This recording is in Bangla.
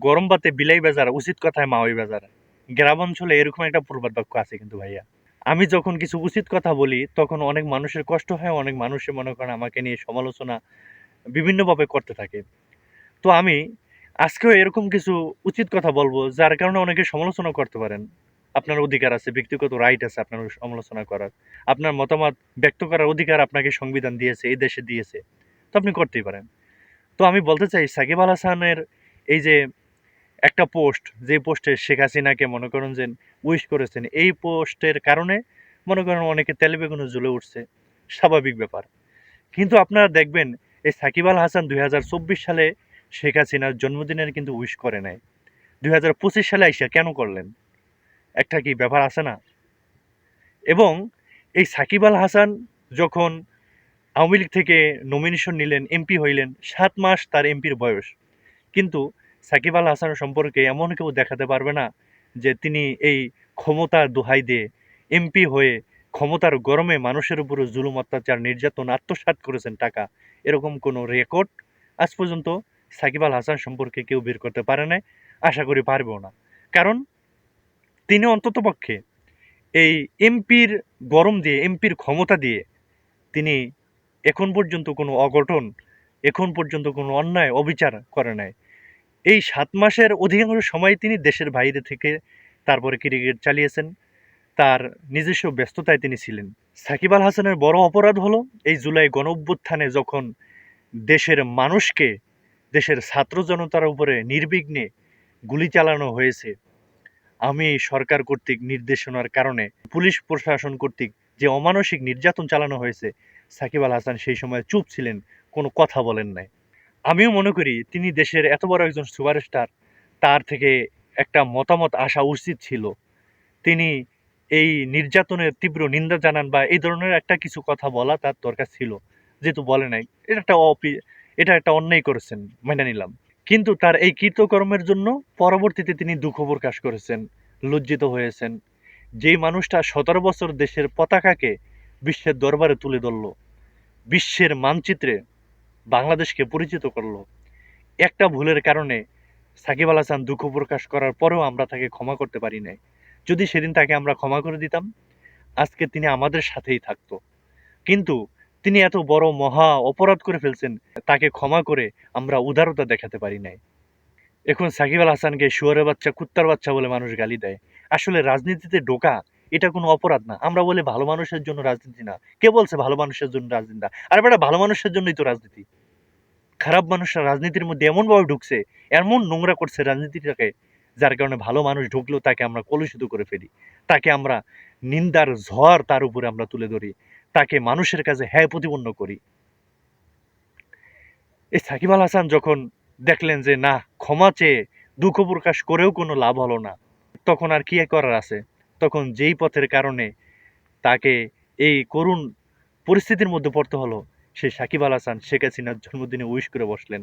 গরম ভাতে বিলাই বাজার, উচিত কথায় মাওই বাজার। গ্রাম অঞ্চলে এরকম একটা প্রবাদ বাক্য আছে কিন্তু ভাইয়া। আমি যখন কিছু উচিত কথা বলি তখন অনেক মানুষের কষ্ট হয়, অনেক মানুষে মনে করেন আমাকে নিয়ে সমালোচনা বিভিন্নভাবে করতে থাকে। তো আমি আজকেও এরকম কিছু উচিত কথা বলবো যার কারণে অনেকে সমালোচনা করতে পারেন। আপনার অধিকার আছে, ব্যক্তিগত রাইট আছে আপনার সমালোচনা করার। আপনার মতামত ব্যক্ত করার অধিকার আপনাকে সংবিধান দিয়েছে, এই দেশে দিয়েছে। তো আপনি করতেই পারেন। তো আমি বলতে চাই সাকিব আল হাসানের এই যে একটা পোস্ট, যে পোস্টে শেখ হাসিনাকে মনে করেন যে উইশ করেছেন, এই পোস্টের কারণে মনে করেন অনেকে তেলে বেগুনে জ্বলে উঠছে, স্বাভাবিক ব্যাপার। কিন্তু আপনারা দেখবেন এই সাকিব আল হাসান 2024 সালে শেখ হাসিনার জন্মদিনের কিন্তু উইশ করে নাই। 2025 সালে আইসা কেন করলেন? একটা কি ব্যাপার আছে না? এবং এই সাকিব আল হাসান যখন আওয়ামী লীগ থেকে নমিনেশন নিলেন, এমপি হইলেন, 7 মাস তার এমপির বয়স। কিন্তু সাকিব আল হাসান সম্পর্কে এমন কেউ দেখাতে পারবে না যে তিনি এই ক্ষমতার দোহাই দিয়ে এমপি হয়ে ক্ষমতার গরমে মানুষের উপরে জুলুম, অত্যাচার, নির্যাতন, আত্মসাৎ করেছেন টাকা। এরকম কোনো রেকর্ড আজ পর্যন্ত সাকিব আল হাসান সম্পর্কে কেউ বের করতে পারে নাই, আশা করি পারবেও না। কারণ তিনি অন্ততপক্ষে এই এমপির গরম দিয়ে, এমপির ক্ষমতা দিয়ে তিনি এখন পর্যন্ত কোনো অঘটন, এখন পর্যন্ত কোনো অন্যায় অবিচার করে নাই। এই 7 মাসের অধিকাংশ সময় তিনি দেশের বাইরে থেকে তারপরে ক্রিকেট চালিয়েছেন, তার নিজস্ব ব্যস্ততায় তিনি ছিলেন। সাকিব আল হাসানের বড় অপরাধ হলো এই জুলাই গণঅভ্যুত্থানে যখন দেশের মানুষকে, দেশের ছাত্র জনতার উপরে নির্বিঘ্নে গুলি চালানো হয়েছে, আমি সরকার কর্তৃক নির্দেশনার কারণে পুলিশ প্রশাসন কর্তৃক যে অমানসিক নির্যাতন চালানো হয়েছে, সাকিব আল হাসান সেই সময় চুপ ছিলেন, কোনো কথা বলেন নাই। আমিও মনে করি তিনি দেশের এত বড় একজন সুপারস্টার, তার থেকে একটা মতামত আসা উচিত ছিল। তিনি এই নির্যাতনের তীব্র নিন্দা জানান বা এই ধরনের একটা কিছু কথা বলা তার দরকার ছিল, যেহেতু বলে নাই। এটা একটা অন্যায় করেছেন, মেনে নিলাম। কিন্তু তার এই কৃতকর্মের জন্য পরবর্তীতে তিনি দুঃখ প্রকাশ করেছেন, লজ্জিত হয়েছেন। যেই মানুষটা 17 বছর দেশের পতাকাকে বিশ্বের দরবারে তুলে ধরল, বিশ্বের মানচিত্রে বাংলাদেশকে পরিচিত করলো, একটা ভুলের কারণে সাকিব আল হাসান দুঃখ প্রকাশ করার পরেও আমরা তাকে ক্ষমা করতে পারি নাই। যদি সেদিন তাকে আমরা ক্ষমা করে দিতাম, আজকে তিনি আমাদের সাথেই থাকতো। কিন্তু তিনি এত বড় মহা অপরাধ করে ফেলছেন, তাকে ক্ষমা করে আমরা উদারতা দেখাতে পারি নাই। এখন সাকিব আল হাসানকে শুয়োরের বাচ্চা, কুত্তার বাচ্চা বলে মানুষ গালি দেয়। আসলে রাজনীতিতে ঢোকা এটা কোনো অপরাধ না। আমরা বলি ভালো মানুষের জন্য রাজনীতি না। কে বলছে ভালো মানুষের জন্য রাজনীতি না? আর বেটা, ভালো মানুষের জন্যই তো রাজনীতি। খারাপ মানুষরা রাজনীতির মধ্যে এমনভাবে ঢুকছে, এমন নোংরা করছে রাজনীতিটাকে, যার কারণে ভালো মানুষ ঢুকলেও তাকে আমরা কলুষিত করে ফেলি। তাকে আমরা নিন্দার ঝড় তার উপরে আমরা তুলে ধরি। তাকে মানুষের কাছে হ্যায় প্রতিপন্ন করি। এই সাকিব আল হাসান যখন দেখলেন যে না, ক্ষমা চেয়ে দুঃখ প্রকাশ করেও কোনো লাভ হলো না, তখন আর কি করার আছে? তখন যেই পথের কারণে তাকে এই করুণ পরিস্থিতির মধ্যে পড়তে হলো, সেই সাকিব আল হাসান শেখ হাসিনার জন্মদিনে উইশ করে বসলেন।